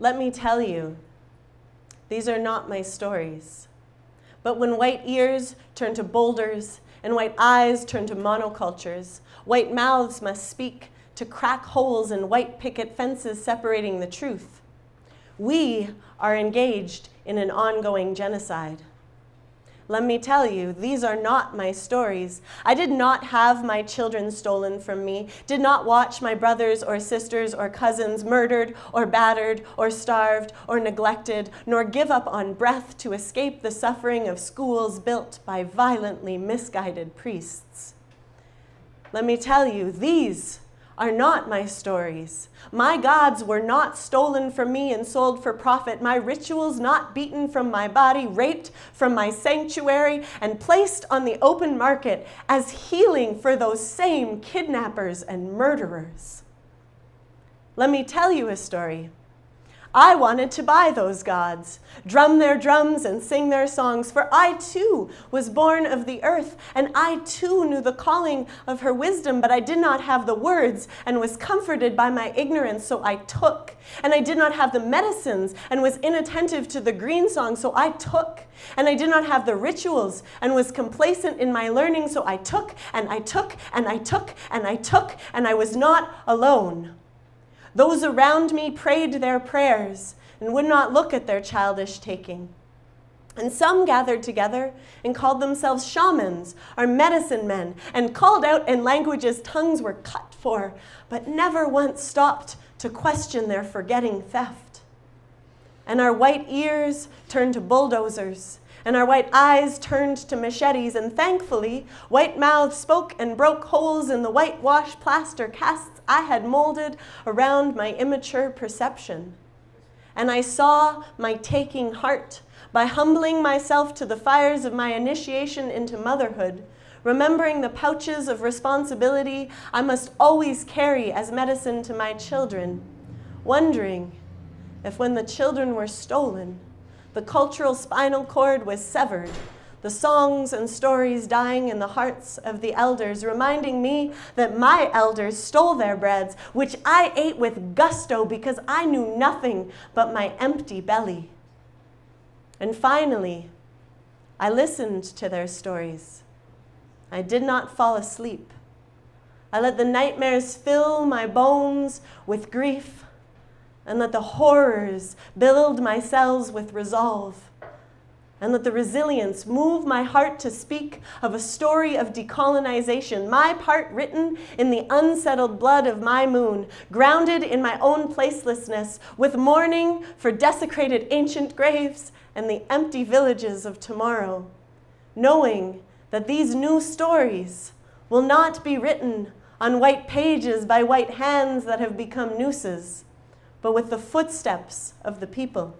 Let me tell you, these are not my stories. But when white ears turn to boulders and white eyes turn to monocultures, white mouths must speak to crack holes in white picket fences separating the truth. We are engaged in an ongoing genocide. Let me tell you, these are not my stories. I did not have my children stolen from me, did not watch my brothers or sisters or cousins murdered or battered or starved or neglected, nor give up on breath to escape the suffering of schools built by violently misguided priests. Let me tell you, these are not my stories. My gods were not stolen from me and sold for profit. My rituals not beaten from my body, raped from my sanctuary, and placed on the open market as healing for those same kidnappers and murderers. Let me tell you a story. I wanted to buy those gods, drum their drums and sing their songs, for I too was born of the earth, and I too knew the calling of her wisdom, but I did not have the words and was comforted by my ignorance, so I took. And I did not have the medicines and was inattentive to the green song, so I took. And I did not have the rituals and was complacent in my learning, so I took, and I took, and I took, and I took, and I was not alone. Those around me prayed their prayers and would not look at their childish taking. And some gathered together and called themselves shamans or medicine men and called out in languages tongues were cut for, but never once stopped to question their forgetting theft. And our white ears turned to bulldozers, and our white eyes turned to machetes, and thankfully, white mouths spoke and broke holes in the whitewash plaster casts I had molded around my immature perception. And I saw my taking heart by humbling myself to the fires of my initiation into motherhood, remembering the pouches of responsibility I must always carry as medicine to my children, wondering if when the children were stolen, the cultural spinal cord was severed, the songs and stories dying in the hearts of the elders, reminding me that my elders stole their breads, which I ate with gusto because I knew nothing but my empty belly. And finally, I listened to their stories. I did not fall asleep. I let the nightmares fill my bones with grief, and let the horrors build my cells with resolve, and let the resilience move my heart to speak of a story of decolonization, my part written in the unsettled blood of my moon, grounded in my own placelessness, with mourning for desecrated ancient graves and the empty villages of tomorrow, knowing that these new stories will not be written on white pages by white hands that have become nooses, but with the footsteps of the people.